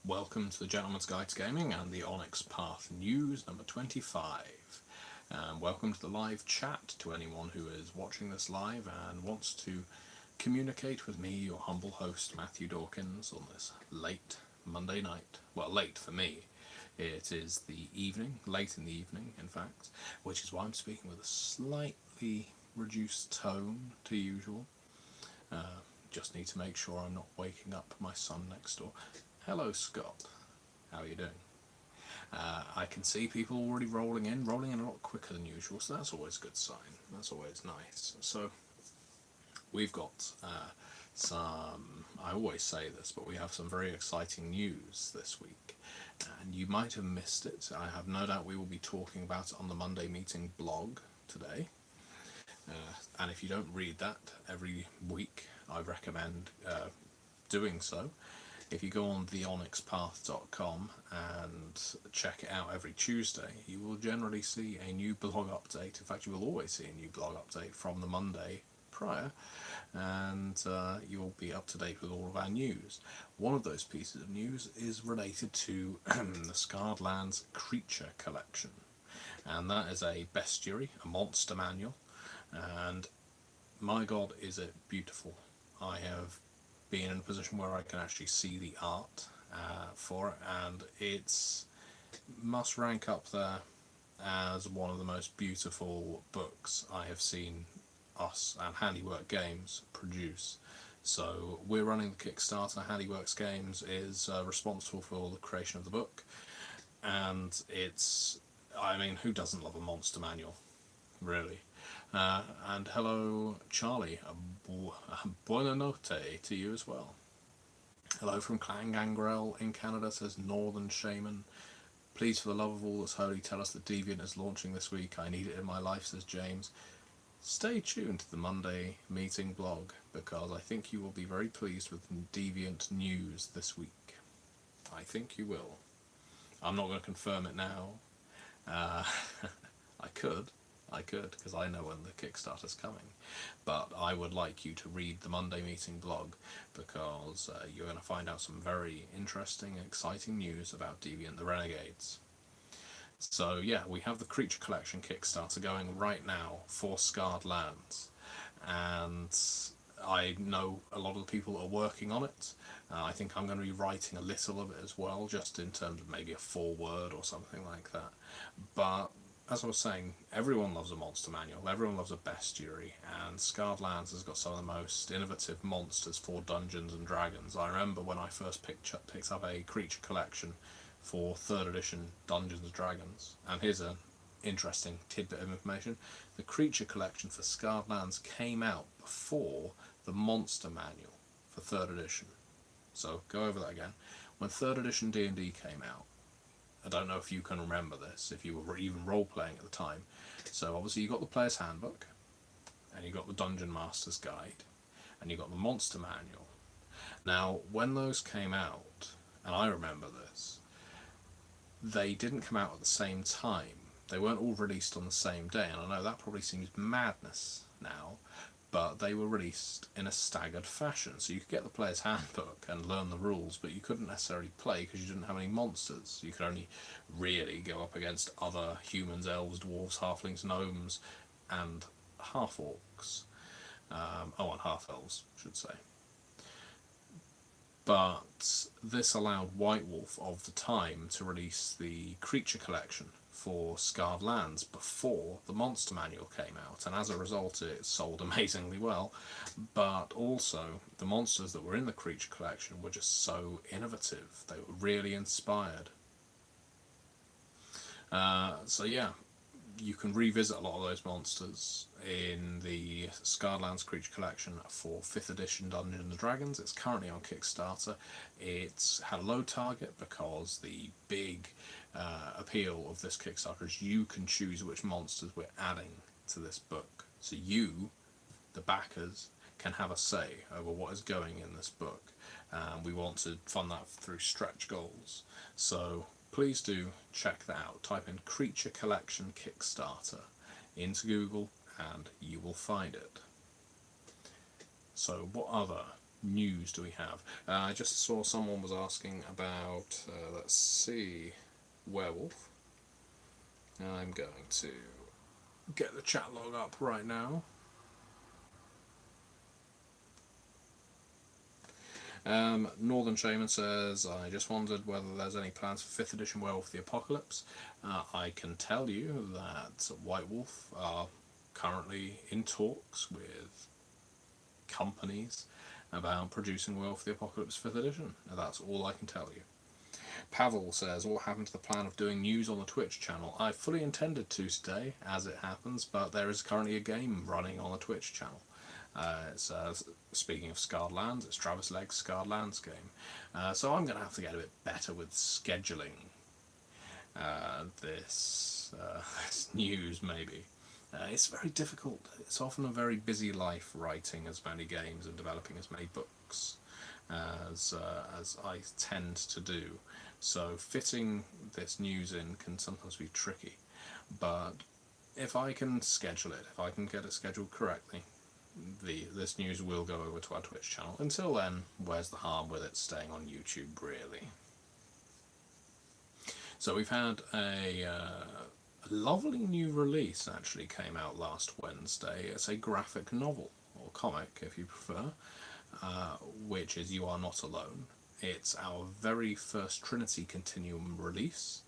Welcome to the Gentleman's Guide to Gaming and the Onyx Path News number 25. Welcome to the live chat to anyone who is watching this live and wants to communicate with me, your humble host Matthew Dawkins, on this late Monday night. Well, late for me. It is the evening, late in the evening, in fact, which is why I'm speaking with a slightly reduced tone to usual. Just need to make sure I'm not waking up my son next door. Hello, Scott. How are you doing? I can see people already rolling in a lot quicker than usual, so that's always a good sign. That's always nice. So, we've got I always say this, but we have some very exciting news this week. And you might have missed it. I have no doubt we will be talking about it on the Monday meeting blog today. And if you don't read that every week, I recommend doing so. If you go on theonyxpath.com and check it out every Tuesday, you will generally see a new blog update. In fact, you will always see a new blog update from the Monday prior, and you will be up to date with all of our news. One of those pieces of news is related to the Scarred Lands Creature Collection, and that is a bestiary, a monster manual, and my god, is it beautiful. I have been in a position where I can actually see the art for it, and it's must rank up there as one of the most beautiful books I have seen us and Handiwork Games produce. So we're running the Kickstarter. Handiworks Games is responsible for the creation of the book, and it's, I mean, who doesn't love a monster manual, really? And hello, Charlie. Buona notte to you as well. Hello from Clan Gangrel in Canada, says Northern Shaman. Please, for the love of all that's holy, tell us that Deviant is launching this week. I need it in my life, says James. Stay tuned to the Monday meeting blog, because I think you will be very pleased with Deviant news this week. I think you will. I'm not going to confirm it now. I could, because I know when the Kickstarter's coming. But I would like you to read the Monday meeting blog, because you're going to find out some very interesting and exciting news about Deviant the Renegades. So yeah, we have the Creature Collection Kickstarter going right now for Scarred Lands, and I know a lot of the people that are working on it. I think I'm going to be writing a little of it as well, just in terms of maybe a foreword or something like that. But as I was saying, everyone loves a monster manual, everyone loves a bestiary, and Scarred Lands has got some of the most innovative monsters for Dungeons and Dragons. I remember when I first picked up a creature collection for 3rd edition Dungeons and Dragons, and here's an interesting tidbit of information. The creature collection for Scarred Lands came out before the monster manual for 3rd edition. So go over that again. When 3rd edition D&D came out, I don't know if you can remember this, if you were even role-playing at the time. So obviously you got the Player's Handbook, and you got the Dungeon Master's Guide, and you got the Monster Manual. Now, when those came out, and I remember this, they didn't come out at the same time. They weren't all released on the same day, and I know that probably seems madness now, but they were released in a staggered fashion. So you could get the Player's Handbook and learn the rules, but you couldn't necessarily play because you didn't have any monsters. You could only really go up against other humans, elves, dwarves, halflings, gnomes, and half-orcs. And half-elves, I should say. But this allowed White Wolf of the time to release the Creature Collection for Scarred Lands before the Monster Manual came out, and as a result it sold amazingly well, but also the monsters that were in the Creature Collection were just so innovative. They were really inspired. So yeah, you can revisit a lot of those monsters in the Scarred Lands Creature Collection for 5th edition Dungeons and Dragons. It's currently on Kickstarter. It's had a low target because the big appeal of this Kickstarter is you can choose which monsters we're adding to this book. So you, the backers, can have a say over what is going in this book. We want to fund that through stretch goals. So please do check that out. Type in Creature Collection Kickstarter into Google and you will find it. So what other news do we have? I just saw someone was asking about, let's see, werewolf. I'm going to get the chat log up right now. Northern Shaman says, I just wondered whether there's any plans for 5th edition Werewolf the Apocalypse. I can tell you that White Wolf are currently in talks with companies about producing Werewolf the Apocalypse 5th edition. That's all I can tell you. Pavel says, what happened to the plan of doing news on the Twitch channel? I fully intended to today, as it happens, but there is currently a game running on the Twitch channel. It's speaking of Scarred Lands, it's Travis Legg's Scarred Lands game. So I'm going to have to get a bit better with scheduling this news, maybe. It's very difficult. It's often a very busy life writing as many games and developing as many books as I tend to do. So fitting this news in can sometimes be tricky. But if I can schedule it, if I can get it scheduled correctly, this news will go over to our Twitch channel. Until then, where's the harm with it staying on YouTube, really? So we've had a lovely new release actually came out last Wednesday. It's a graphic novel, or comic if you prefer, which is You Are Not Alone. It's our very first Trinity Continuum release,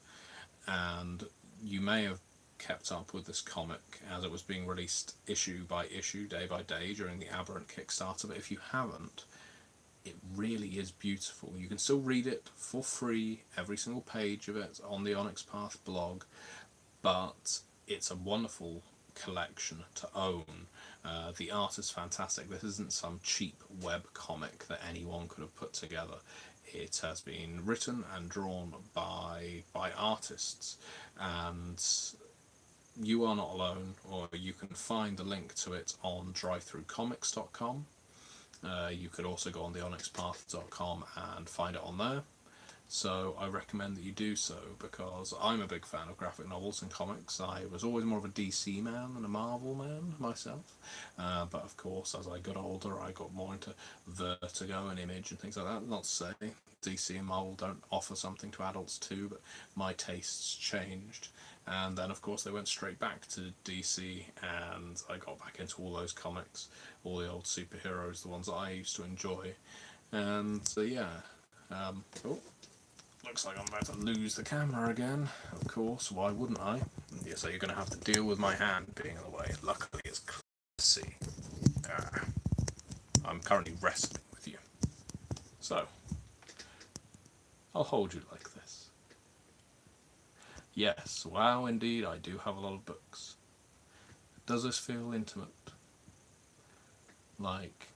and you may have kept up with this comic as it was being released issue by issue, day by day during the Aberrant Kickstarter, but if you haven't, it really is beautiful. You can still read it for free, every single page of it on the Onyx Path blog, but it's a wonderful collection to own. The art is fantastic. This isn't some cheap web comic that anyone could have put together. It has been written and drawn by artists, and You Are Not Alone, or you can find the link to it on drivethroughcomics.com. You could also go on the onyxpath.com and find it on there. So I recommend that you do so, because I'm a big fan of graphic novels and comics. I was always more of a DC man than a Marvel man myself. But of course, as I got older, I got more into Vertigo and Image and things like that. Not to say DC and Marvel don't offer something to adults too, but my tastes changed. And then, of course, they went straight back to DC, and I got back into all those comics, all the old superheroes, the ones that I used to enjoy. And so, yeah. Looks like I'm about to lose the camera again. Of course, why wouldn't I? Yeah, so you're going to have to deal with my hand being in the way. Luckily, it's clear to see. I'm currently wrestling with you. So, I'll hold you like this. Yes, wow, indeed, I do have a lot of books. Does this feel intimate? Like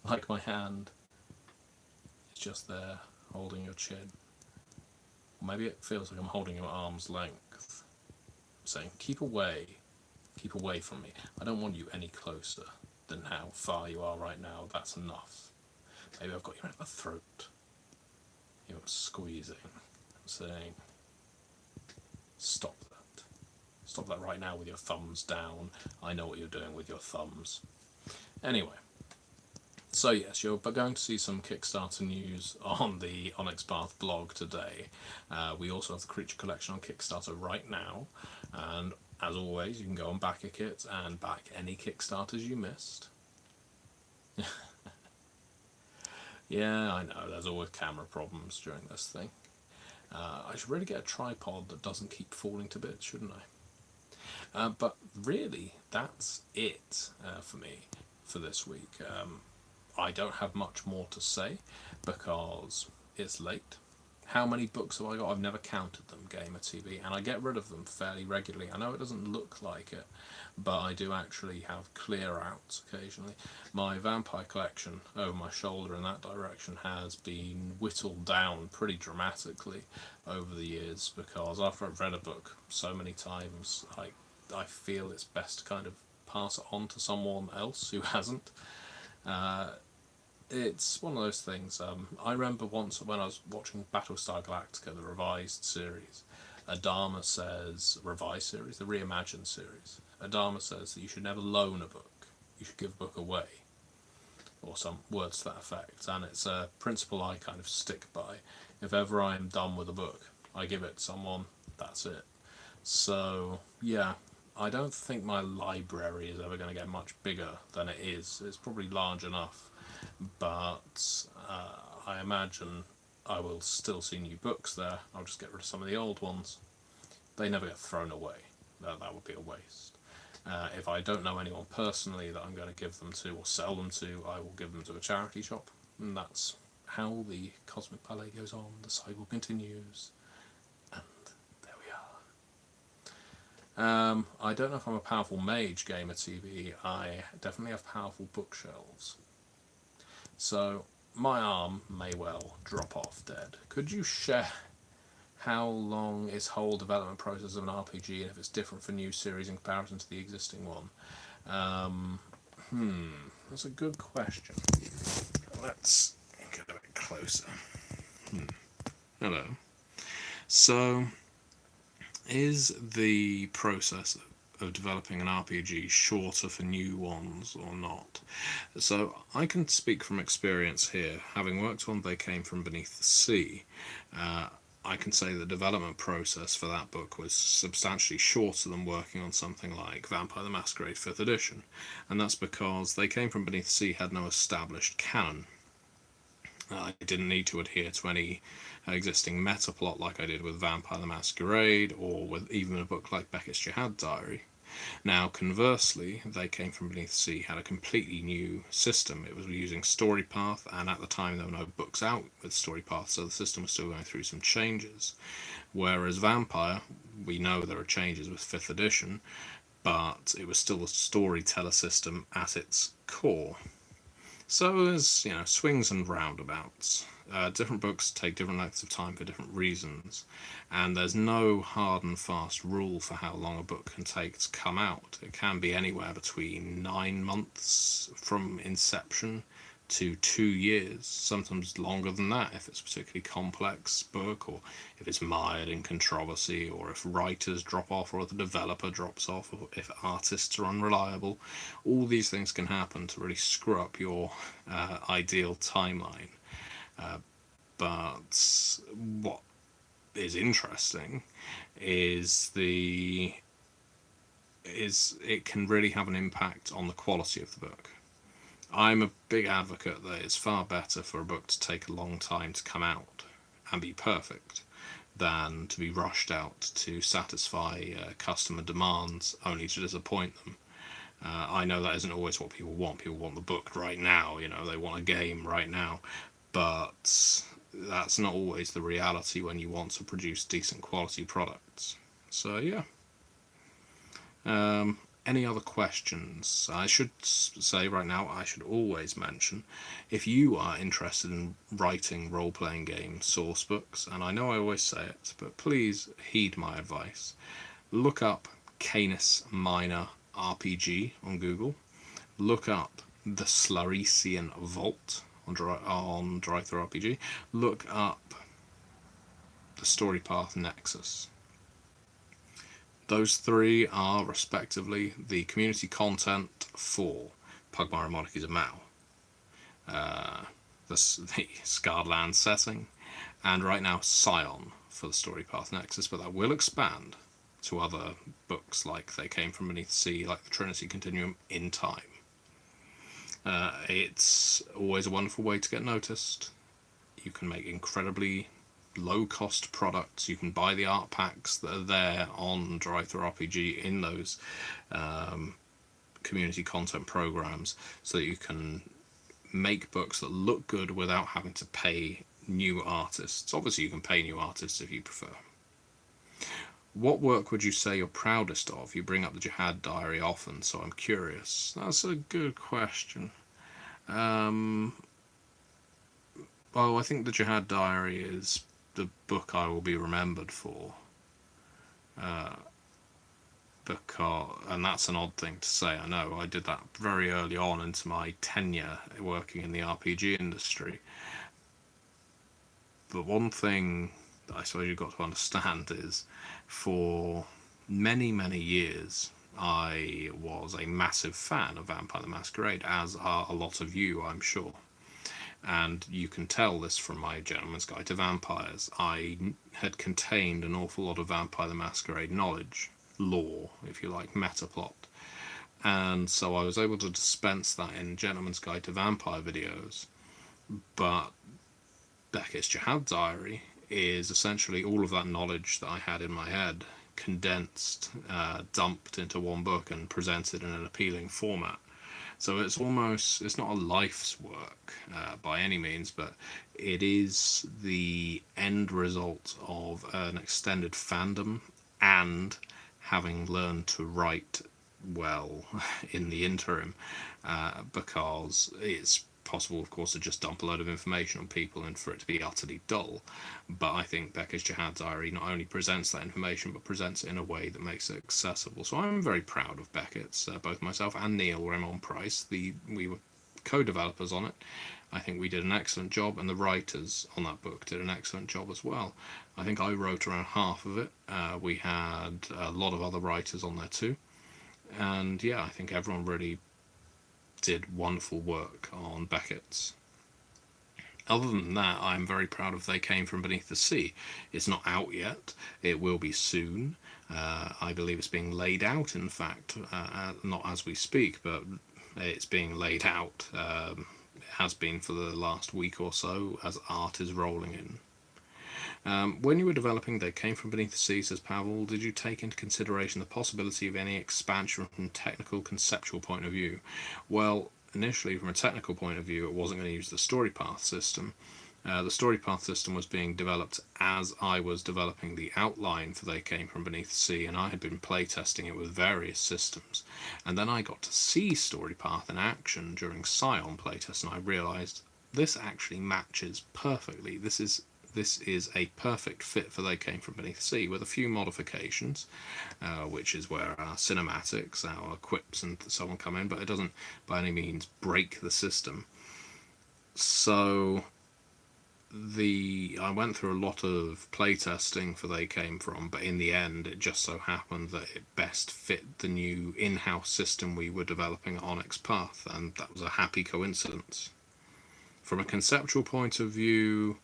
like my hand is just there, holding your chin. Or maybe it feels like I'm holding you at arm's length. I'm saying, keep away from me. I don't want you any closer than how far you are right now. That's enough. Maybe I've got you at the throat. You're squeezing. I'm saying, stop that. Stop that right now with your thumbs down. I know what you're doing with your thumbs. Anyway. So yes, you're going to see some Kickstarter news on the Onyx Path blog today. We also have the Creature Collection on Kickstarter right now, and as always, you can go on Back a Kit and back any Kickstarters you missed. Yeah, I know, there's always camera problems during this thing. I should really get a tripod that doesn't keep falling to bits, shouldn't I? But really, that's it for me for this week. I don't have much more to say because it's late. How many books have I got? I've never counted them, Gamer TV, and I get rid of them fairly regularly. I know it doesn't look like it, but I do actually have clear outs occasionally. My vampire collection over my shoulder in that direction has been whittled down pretty dramatically over the years, because after I've read a book so many times, I feel it's best to kind of pass it on to someone else who hasn't. It's one of those things. I remember once when I was watching Battlestar Galactica, the revised series, Adama says, revised series, the reimagined series, Adama says that you should never loan a book, you should give a book away. or some words to that effect, and it's a principle I kind of stick by. If ever I am done with a book, I give it to someone, that's it. So, yeah, I don't think my library is ever going to get much bigger than it is. It's probably large enough, but I imagine I will still see new books there. I'll just get rid of some of the old ones. They never get thrown away. That would be a waste. If I don't know anyone personally that I'm going to give them to or sell them to, I will give them to a charity shop. And that's how the cosmic ballet goes on. The cycle continues. And there we are. I don't know if I'm a powerful mage gamer TV. I definitely have powerful bookshelves. So my arm may well drop off dead. Could you share how long is whole development process of an RPG, and if it's different for new series in comparison to the existing one? That's a good question. Let's get a bit closer. Hello. So, is the process of developing an RPG shorter for new ones or not? So I can speak from experience here. Having worked on They Came From Beneath the Sea, I can say the development process for that book was substantially shorter than working on something like Vampire the Masquerade 5th edition, and that's because They Came From Beneath the Sea had no established canon. I didn't need to adhere to any existing meta plot like I did with Vampire the Masquerade, or with even a book like Beckett's Jihad Diary. Now, conversely, They Came From Beneath the Sea had a completely new system. It was using Storypath, and at the time there were no books out with Storypath, so the system was still going through some changes. Whereas Vampire, we know there are changes with 5th edition, but it was still a Storyteller system at its core. So there's, swings and roundabouts. Different books take different lengths of time for different reasons, and there's no hard and fast rule for how long a book can take to come out. It can be anywhere between 9 months from inception to 2 years, sometimes longer than that if it's a particularly complex book, or if it's mired in controversy, or if writers drop off, or the developer drops off, or if artists are unreliable. All these things can happen to really screw up your ideal timeline. But what is interesting is it can really have an impact on the quality of the book. I'm a big advocate that it's far better for a book to take a long time to come out and be perfect than to be rushed out to satisfy customer demands only to disappoint them. I know that isn't always what people want. People want the book right now, they want a game right now. But that's not always the reality when you want to produce decent quality products. So, yeah. Any other questions? I should say right now, I should always mention, if you are interested in writing role-playing game source books, and I know I always say it, but please heed my advice, look up Canis Minor RPG on Google, look up the Slurician Vault on Dryther RPG, look up the Storypath Nexus. Those three are, respectively, the community content for Pugmire Monarchies of Mao, the Scarland setting, and right now Scion for the Storypath Nexus, but that will expand to other books like They Came From Beneath the Sea, like the Trinity Continuum, in time. It's always a wonderful way to get noticed. You can make incredibly low-cost products. You can buy the art packs that are there on Dryther RPG in those community content programs, so that you can make books that look good without having to pay new artists. Obviously, you can pay new artists if you prefer. What work would you say you're proudest of? You bring up the Jihad Diary often, so I'm curious. That's a good question. Well, I think the Jihad Diary is the book I will be remembered for. And that's an odd thing to say, I know. I did that very early on into my tenure working in the RPG industry. But one thing that I suppose you've got to understand is, for many, many years, I was a massive fan of Vampire the Masquerade, as are a lot of you, I'm sure. And you can tell this from my Gentleman's Guide to Vampires. I had contained an awful lot of Vampire the Masquerade knowledge, lore, if you like, metaplot. And so I was able to dispense that in Gentleman's Guide to Vampire videos. But Beckett's Jihad Diary is essentially all of that knowledge that I had in my head condensed, dumped into one book and presented in an appealing format. So it's not a life's work by any means, but it is the end result of an extended fandom and having learned to write well in the interim, because it's possible, of course, to just dump a load of information on people and for it to be utterly dull. But I think Beckett's Jihad Diary not only presents that information, but presents it in a way that makes it accessible. So I'm very proud of Beckett's. Both myself and Neil Raymond Price, we were co-developers on it. I think we did an excellent job, and the writers on that book did an excellent job as well. I think I wrote around half of it. We had a lot of other writers on there too. And yeah, I think everyone really did wonderful work on Beckett's. Other than that, I'm very proud of They Came From Beneath the Sea. It's not out yet. It will be soon. I believe it's being laid out, in fact, not as we speak, but it's being laid out. It has been for the last week or so as art is rolling in. When you were developing They Came From Beneath the Sea, says Pavel, did you take into consideration the possibility of any expansion from a technical, conceptual point of view? Well, initially, from a technical point of view, it wasn't going to use the Storypath system. The Storypath system was being developed as I was developing the outline for They Came From Beneath the Sea, and I had been playtesting it with various systems. And then I got to see Storypath in action during Scion playtest, and I realised this actually matches perfectly. This is a perfect fit for They Came From Beneath the Sea, with a few modifications, which is where our cinematics, our quips and so on come in, but it doesn't by any means break the system. So I went through a lot of playtesting for They Came From, but in the end it just so happened that it best fit the new in-house system we were developing at Onyx Path, and that was a happy coincidence. From a conceptual point of view,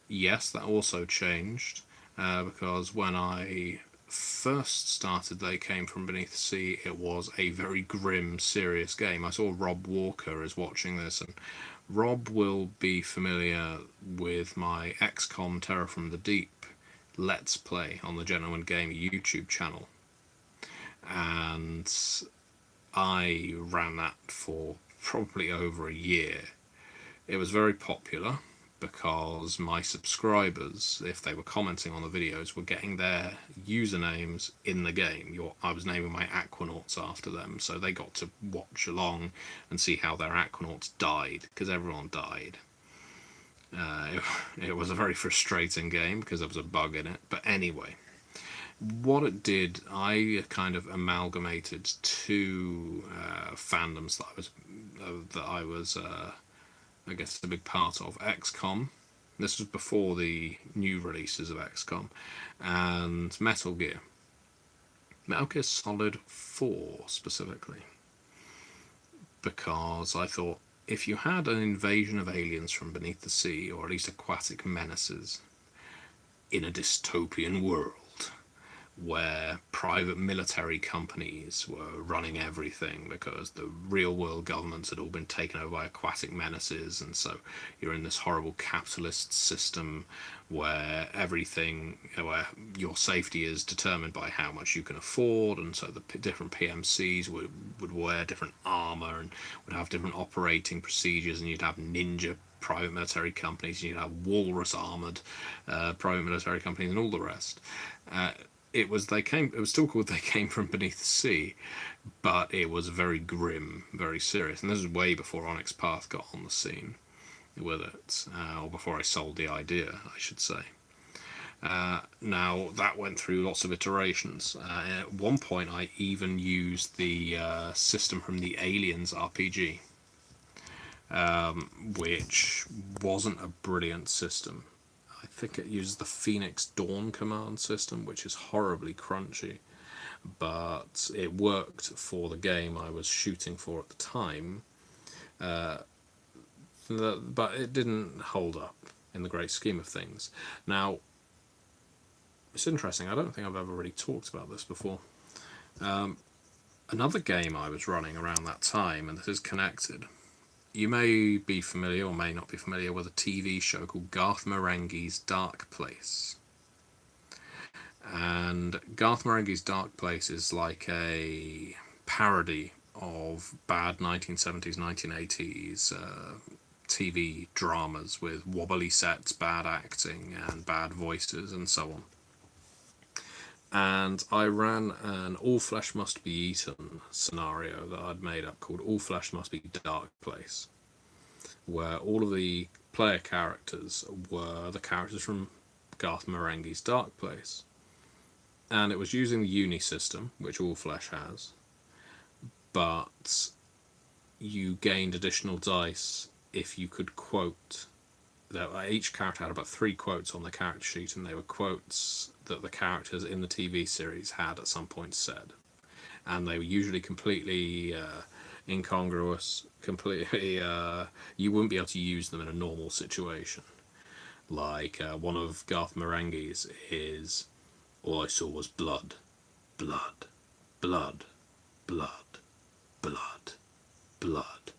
yes, that also changed, because when I first started They Came From Beneath the Sea, it was a very grim, serious game. I saw Rob Walker is watching this, and Rob will be familiar with my XCOM Terror from the Deep Let's Play on the Gentleman Gamer YouTube channel. And I ran that for probably over a year. It was very popular because my subscribers, if they were commenting on the videos, were getting their usernames in the game. I was naming my Aquanauts after them, so they got to watch along and see how their Aquanauts died, because everyone died. It was a very frustrating game because there was a bug in it, but anyway. What it did, I kind of amalgamated two fandoms that I was I guess a big part of. XCOM, this was before the new releases of XCOM, and Metal Gear Solid 4 specifically, because I thought if you had an invasion of aliens from beneath the sea, or at least aquatic menaces, in a dystopian world where private military companies were running everything because the real world governments had all been taken over by aquatic menaces, and so you're in this horrible capitalist system where where your safety is determined by how much you can afford, and so the different PMCs would wear different armor and would have different operating procedures, and you'd have ninja private military companies, and you'd have walrus armored private military companies, and all the rest. It was still called They Came From Beneath the Sea, but it was very grim, very serious, and this was way before Onyx Path got on the scene with it, or before I sold the idea, I should say. Now, that went through lots of iterations. At one point, I even used the system from the Aliens RPG, which wasn't a brilliant system. I think it uses the Phoenix Dawn command system, which is horribly crunchy. but it worked for the game I was shooting for at the time. But it didn't hold up in the great scheme of things. Now, it's interesting, I don't think I've ever really talked about this before. Another game I was running around that time, and this is connected, you may be familiar or may not be familiar with a TV show called Garth Marenghi's Dark Place. And Garth Marenghi's Dark Place is like a parody of bad 1970s, 1980s TV dramas with wobbly sets, bad acting, and bad voices, and so on. And I ran an All Flesh Must Be Eaten scenario that I'd made up called All Flesh Must Be Dark Place, where all of the player characters were the characters from Garth Marenghi's Dark Place. And it was using the uni system, which All Flesh has, but you gained additional dice if you could quote. Each character had about 3 quotes on the character sheet, and they were quotes that the characters in the TV series had at some point said. And they were usually completely incongruous, completely... you wouldn't be able to use them in a normal situation. Like, one of Garth Marenghi's is, all I saw was blood, blood, blood, blood, blood, blood,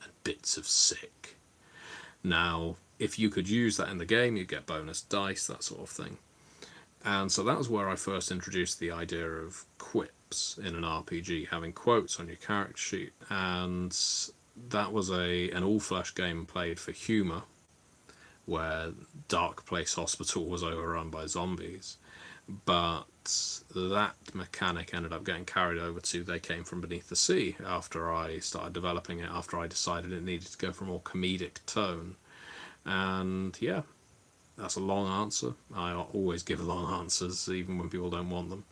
and bits of sick. Now, if you could use that in the game, you'd get bonus dice, that sort of thing. And so that was where I first introduced the idea of quips in an RPG, having quotes on your character sheet. And that was an all-flesh game played for humour, where Dark Place Hospital was overrun by zombies. But that mechanic ended up getting carried over to They Came From Beneath the Sea after I started developing it, after I decided it needed to go for a more comedic tone. And yeah, that's a long answer. I always give long answers, even when people don't want them.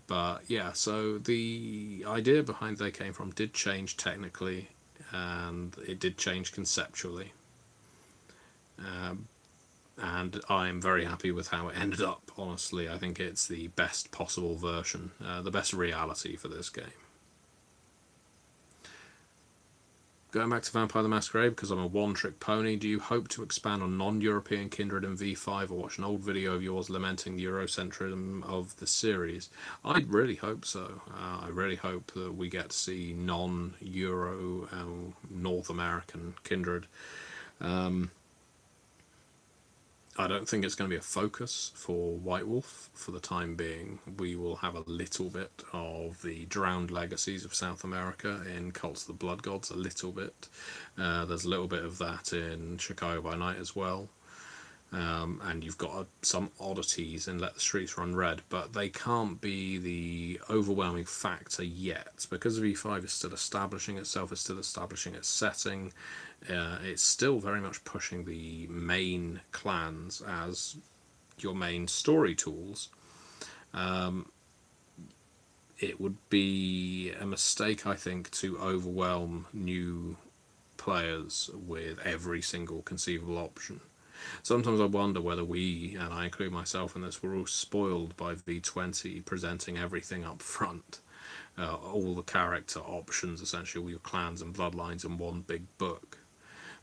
But yeah, so the idea behind They Came From did change technically, and it did change conceptually. And I'm very happy with how it ended up, honestly. I think it's the best possible version, the best reality for this game. Going back to Vampire the Masquerade, because I'm a one-trick pony, do you hope to expand on non-European kindred in V5 or watch an old video of yours lamenting the Eurocentrism of the series? I really hope so. I really hope that we get to see non-Euro North American kindred. I don't think it's going to be a focus for White Wolf for the time being. We will have a little bit of the drowned legacies of South America in Cults of the Blood Gods, a little bit. There's a little bit of that in Chicago by Night as well. And you've got some oddities in Let the Streets Run Red, but they can't be the overwhelming factor yet, because V5 is still establishing itself, it's still establishing its setting. It's still very much pushing the main clans as your main story tools. It would be a mistake, I think, to overwhelm new players with every single conceivable option. Sometimes I wonder whether we, and I include myself in this, we're all spoiled by V20 presenting everything up front. All the character options, essentially all your clans and bloodlines in one big book.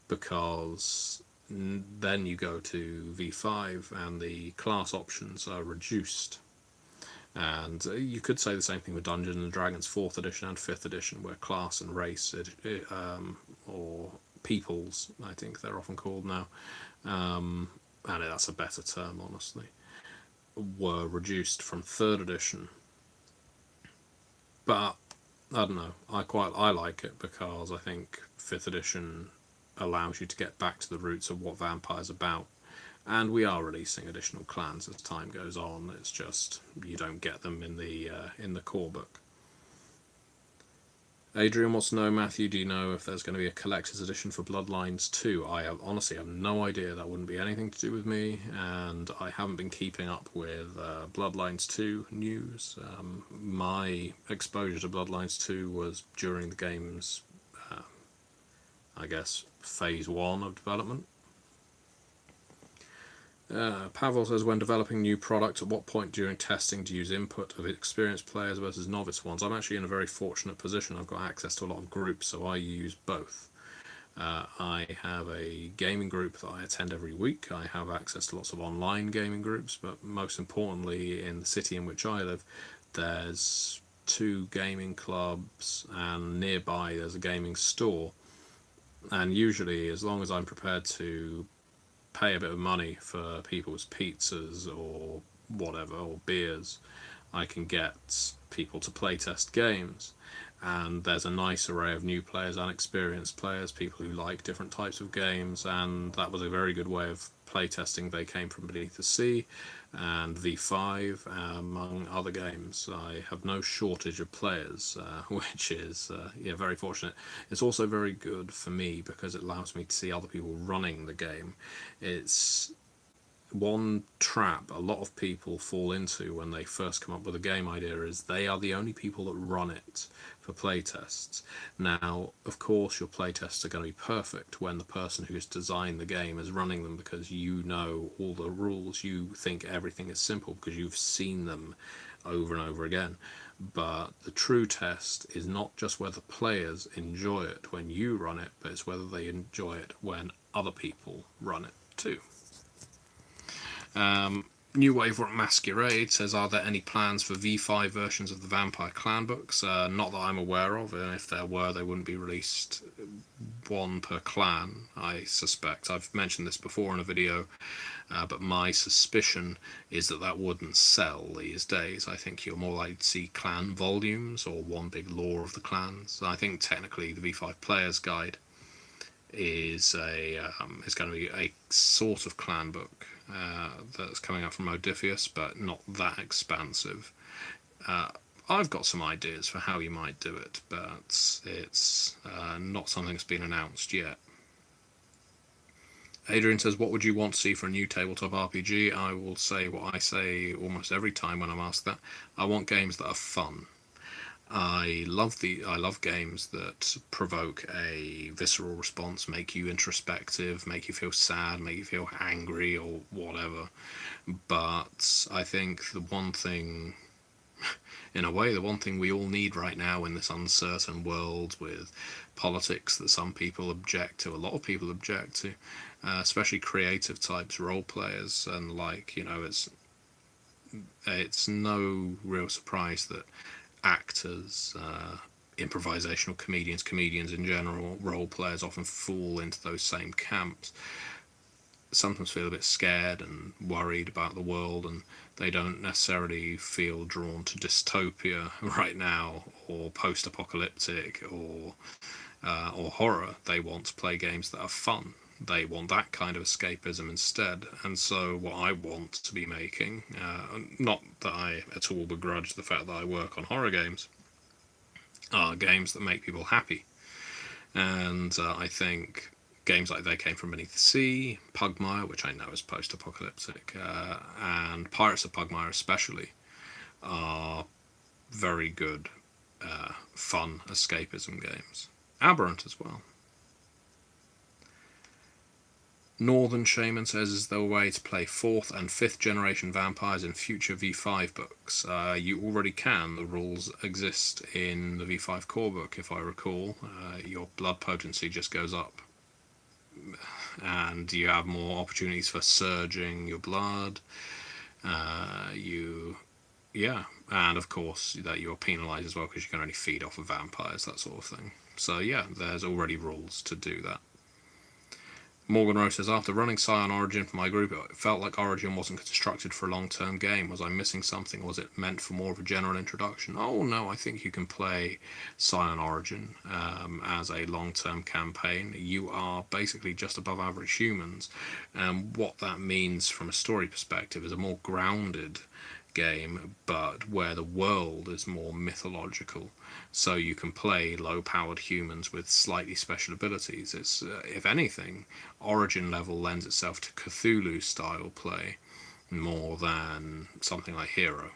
Because then you go to V5 and the class options are reduced. And you could say the same thing with Dungeons and Dragons 4th edition and 5th edition, where class and race, or peoples, I think they're often called now, and that's a better term, honestly, were reduced from 3rd edition. But I don't know, I like it because I think 5th edition allows you to get back to the roots of what Vampire's about. And we are releasing additional clans as time goes on. It's just you don't get them in the core book. Adrian wants to know, Matthew, do you know if there's going to be a collector's edition for Bloodlines 2? I honestly have no idea. That wouldn't be anything to do with me, and I haven't been keeping up with Bloodlines 2 news. My exposure to Bloodlines 2 was during the game's, I guess, phase 1 of development. Pavel says, when developing new products, at what point during testing do you use input of experienced players versus novice ones? I'm actually in a very fortunate position. I've got access to a lot of groups, so I use both. I have a gaming group that I attend every week. I have access to lots of online gaming groups, but most importantly, in the city in which I live, there's 2 gaming clubs, and nearby there's a gaming store. And usually, as long as I'm prepared to pay a bit of money for people's pizzas or whatever, or beers, I can get people to playtest games. And there's a nice array of new players and experienced players, people who like different types of games, and that was a very good way of playtesting. They came from Beneath the Sea and V5, among other games. I have no shortage of players, which is very fortunate. It's also very good for me because it allows me to see other people running the game. It's one trap a lot of people fall into when they first come up with a game idea, is they are the only people that run it for playtests. Now, of course, your playtests are going to be perfect when the person who's designed the game is running them, because you know all the rules, you think everything is simple because you've seen them over and over again. But the true test is not just whether players enjoy it when you run it, but it's whether they enjoy it when other people run it too. New Wave Masquerade says, are there any plans for V5 versions of the Vampire Clan books? Not that I'm aware of, and if there were, they wouldn't be released one per clan, I suspect. I've mentioned this before in a video, but my suspicion is that that wouldn't sell these days. I think you're more likely to see clan volumes or one big lore of the clans. I think technically the V5 Player's Guide is going to be a sort of clan book that's coming out from Modiphius, but not that expansive. I've got some ideas for how you might do it, but it's not something that's been announced yet. Adrian says, what would you want to see for a new tabletop RPG? I will say what I say almost every time when I'm asked that. I want games that are fun. I love games that provoke a visceral response, make you introspective, make you feel sad, make you feel angry or whatever. But I think the one thing we all need right now in this uncertain world with politics that some people object to, a lot of people object to, especially creative types, role players and it's no real surprise that actors, improvisational comedians in general, role players often fall into those same camps. Sometimes feel a bit scared and worried about the world, and they don't necessarily feel drawn to dystopia right now, or post-apocalyptic, or horror. They want to play games that are fun. They want that kind of escapism instead. And so what I want to be making, not that I at all begrudge the fact that I work on horror games, are games that make people happy. And I think games like They Came From Beneath the Sea, Pugmire, which I know is post-apocalyptic, and Pirates of Pugmire especially, are very good, fun escapism games. Aberrant as well. Northern Shaman says, is there a way to play 4th and 5th generation vampires in future V5 books? You already can. The rules exist in the V5 core book, if I recall. Your blood potency just goes up, and you have more opportunities for surging your blood. And of course that you're penalised as well because you can only feed off of vampires, that sort of thing. So yeah, there's already rules to do that. Morgan Rose says, after running Scion Origin for my group, it felt like Origin wasn't constructed for a long-term game. Was I missing something? Was it meant for more of a general introduction? Oh no, I think you can play Scion Origin as a long-term campaign. You are basically just above average humans, and what that means from a story perspective is a more grounded game, but where the world is more mythological. So you can play low-powered humans with slightly special abilities. It's, if anything, Origin level lends itself to Cthulhu-style play more than something like Hero.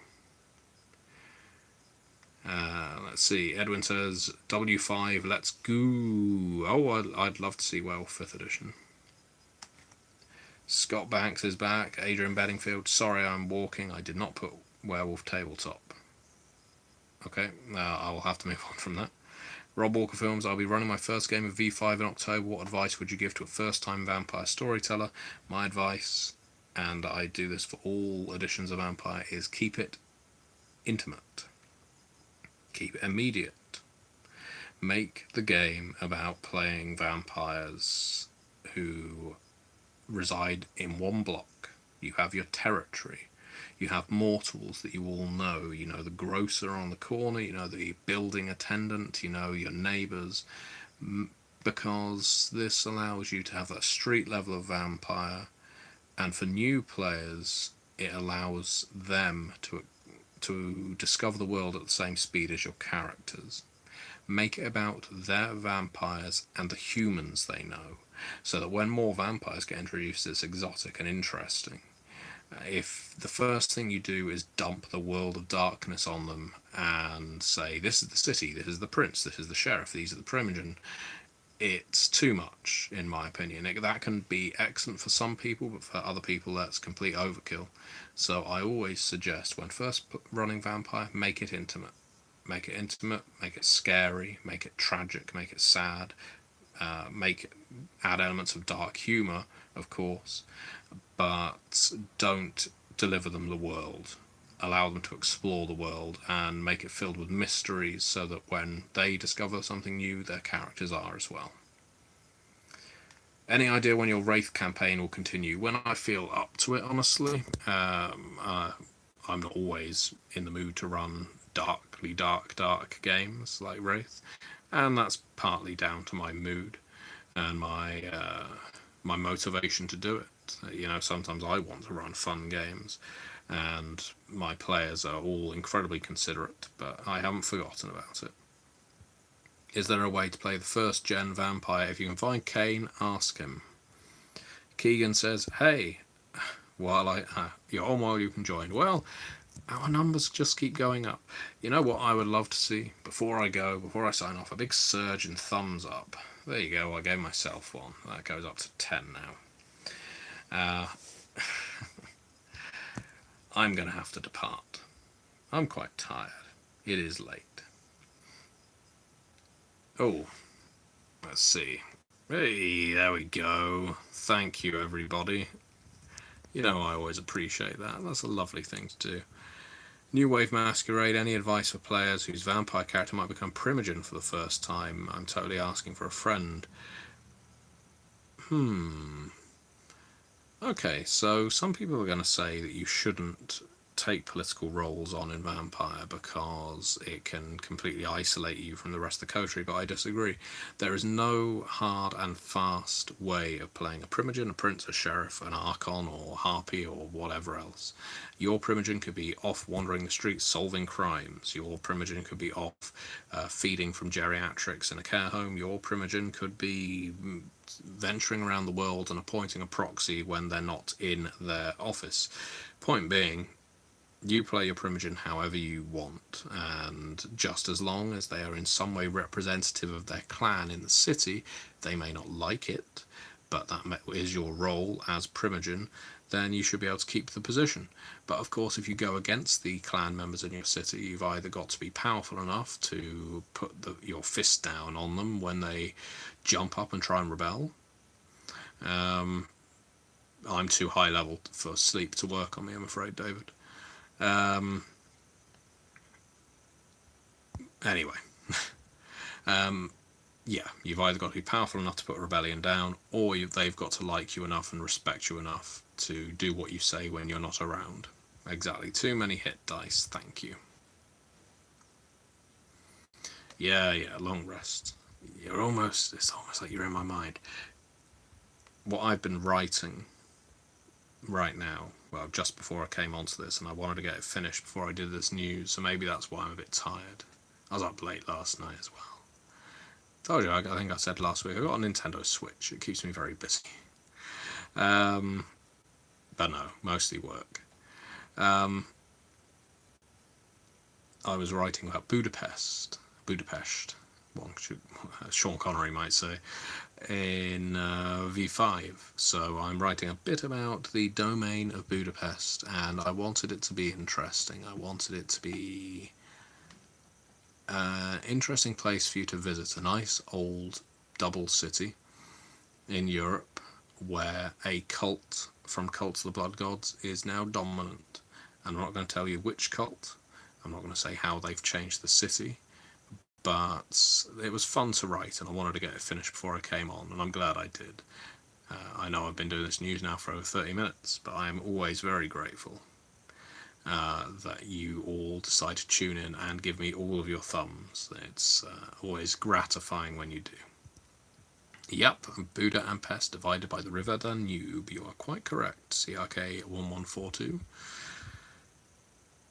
Let's see. Edwin says, W5, let's go. Oh, I'd love to see Werewolf 5th edition. Scott Banks is back. Adrian Bedingfield, sorry I'm walking. I did not put Werewolf Tabletop. Okay, I will have to move on from that. Rob Walker Films, I'll be running my first game of V5 in October. What advice would you give to a first-time vampire storyteller? My advice, and I do this for all editions of Vampire, is keep it intimate. Keep it immediate. Make the game about playing vampires who reside in one block. You have your territory. You have mortals that you all know. You know the grocer on the corner, you know the building attendant, you know your neighbours, because this allows you to have a street level of vampire, and for new players it allows them to discover the world at the same speed as your characters. Make it about their vampires and the humans they know, so that when more vampires get introduced, it's exotic and interesting. If the first thing you do is dump the world of darkness on them and say, this is the city, this is the prince, this is the sheriff, these are the primogen, it's too much, in my opinion. That can be excellent for some people, but for other people that's complete overkill. So I always suggest, when first running Vampire, make it intimate. Make it intimate, make it scary, make it tragic, make it sad, add elements of dark humour, of course, but don't deliver them the world. Allow them to explore the world and make it filled with mysteries, so that when they discover something new, their characters are as well. Any idea when your Wraith campaign will continue? When I feel up to it, honestly. I'm not always in the mood to run dark games like Wraith, and that's partly down to my mood and my motivation to do it. You know, sometimes I want to run fun games, and my players are all incredibly considerate, but I haven't forgotten about it. Is there a way to play the first gen vampire? If you can find Kane, ask him. Keegan says, hey, you're on while you can join. Well, our numbers just keep going up. You know what I would love to see? Before I sign off, a big surge in thumbs up. There you go, I gave myself one. That goes up to 10 now. I'm going to have to depart. I'm quite tired. It is late. Oh, let's see. Hey, there we go. Thank you, everybody. You know I always appreciate that. That's a lovely thing to do. New Wave Masquerade, any advice for players whose vampire character might become primogen for the first time? I'm totally asking for a friend. Okay, so some people are going to say that you shouldn't take political roles on in Vampire because it can completely isolate you from the rest of the coterie, but I disagree. There is no hard and fast way of playing a primogen, a prince, a sheriff, an archon, or harpy, or whatever else. Your primogen could be off wandering the streets solving crimes. Your primogen could be off feeding from geriatrics in a care home. Your primogen could be venturing around the world and appointing a proxy when they're not in their office. Point being, you play your primogen however you want, and just as long as they are in some way representative of their clan in the city, they may not like it, but that is your role as primogen, then you should be able to keep the position. But of course, if you go against the clan members in your city, you've either got to be powerful enough to put your fist down on them when they jump up and try and rebel. I'm too high level for sleep to work on me, I'm afraid, David. Anyway, yeah, you've either got to be powerful enough to put a rebellion down, or they've got to like you enough and respect you enough to do what you say when you're not around. Exactly, too many hit dice, thank you. Yeah, long rest. It's almost like you're in my mind. What I've been writing right now, well, just before I came onto this, and I wanted to get it finished before I did this news, so maybe that's why I'm a bit tired. I was up late last night as well. Told you, I think I said last week, I got a Nintendo Switch. It keeps me very busy. But no, mostly work. I was writing about Budapest, Sean Connery might say. in V5. So I'm writing a bit about the domain of Budapest, and I wanted it to be interesting. I wanted it to be an interesting place for you to visit, a nice old double city in Europe where a cult from Cult of the Blood Gods is now dominant. And I'm not going to tell you which cult, I'm not going to say how they've changed the city, but it was fun to write and I wanted to get it finished before I came on, and I'm glad I did. I know I've been doing this news now for over 30 minutes, but I am always very grateful that you all decide to tune in and give me all of your thumbs. It's always gratifying when you do. Yep, Buda and Pest divided by the river Danube. You are quite correct, CRK 1142.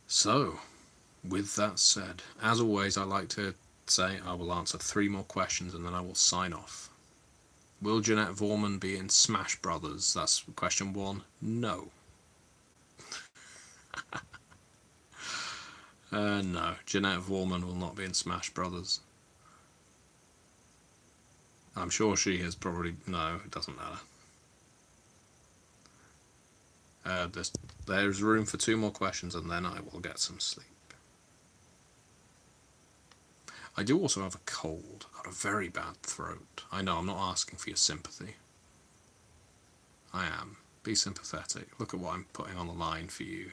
So, with that said, as always, I like to say I will answer 3 more questions and then I will sign off. Will Jeanette Voorman be in Smash Brothers? That's question 1. No. No, Jeanette Voorman will not be in Smash Brothers. I'm sure she has probably... No, it doesn't matter. There's room for 2 more questions and then I will get some sleep. I do also have a cold. I've got a very bad throat. I know, I'm not asking for your sympathy. I am. Be sympathetic. Look at what I'm putting on the line for you.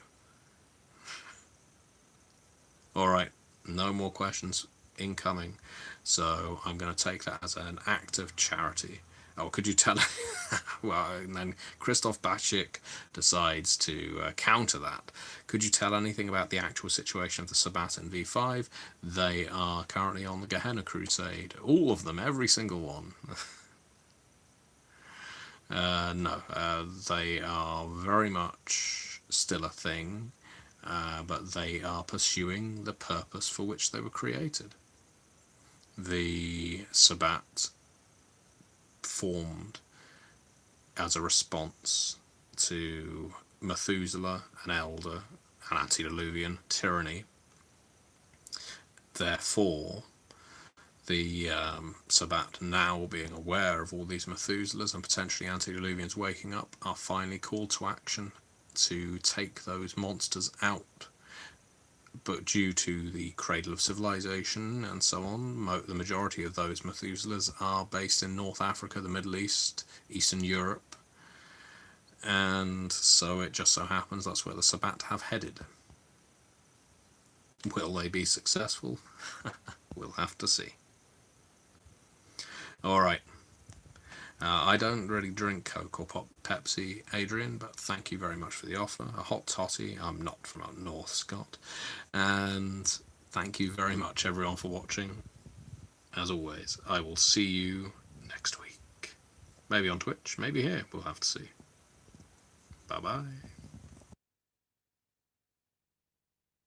Alright, no more questions incoming, so I'm going to take that as an act of charity. Oh, could you tell... well, and then Christoph Batschik decides to counter that. Could you tell anything about the actual situation of the Sabbat in V5? They are currently on the Gehenna Crusade. All of them, every single one. No, they are very much still a thing, but they are pursuing the purpose for which they were created. The Sabbat formed as a response to Methuselah, an elder, an antediluvian tyranny. Therefore, the Sabbat, now being aware of all these Methuselahs and potentially antediluvians waking up, are finally called to action to take those monsters out. But due to the cradle of civilization and so on, the majority of those Methuselahs are based in North Africa, the Middle East, Eastern Europe, and so it just so happens that's where the Sabbat have headed. Will they be successful? We'll have to see. Alright. I don't really drink Coke or Pepsi, Adrian, but thank you very much for the offer. A hot toddy. I'm not from up north, Scott. And thank you very much, everyone, for watching. As always, I will see you next week. Maybe on Twitch, maybe here. We'll have to see. Bye-bye.